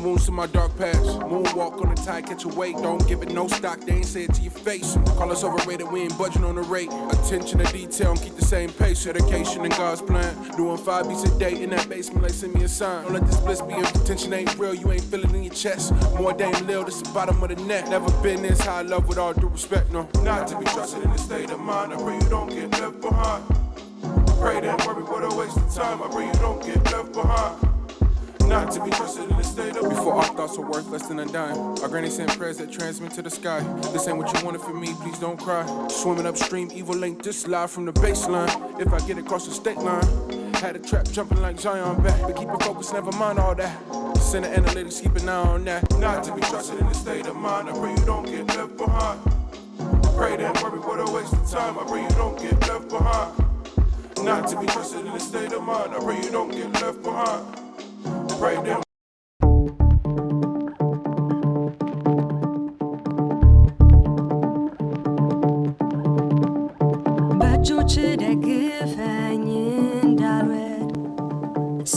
wounds to my dark past. Moonwalk on the tide, catch a weight. Don't give it no stock, they ain't say it to your face. Call us overrated, we ain't budging on the rate. Attention to detail and keep the same pace. Dedication in God's plan. Doing 5 beats a day in that basement, like send me a sign. Don't let this bliss be if attention ain't real, you ain't feeling in your chest. More damn lil, this the bottom of the net. Never been this high love with all due respect, no. Not to be trusted in this state of mind. I pray you don't get left behind. Pray that worry, what a waste of time. I pray you don't get left behind. Not to be trusted in this state of. Before our thoughts were worth less than a dime. Our granny sent prayers that transmit to the sky. This ain't what you wanted from me, please don't cry. Swimming upstream, evil ain't this live from the baseline. If I get across the state line, had a trap jumping like Zion back. But keep it focused, never mind all that. Send the analytics, keep an eye on that. Not to be trusted in this state of mind. I pray you don't get left behind. Pray that worry, what a waste of time. I pray you don't get left behind. Not to be trusted in this state of mind. I pray you don't get left behind. Pray that. But you should have given in that red.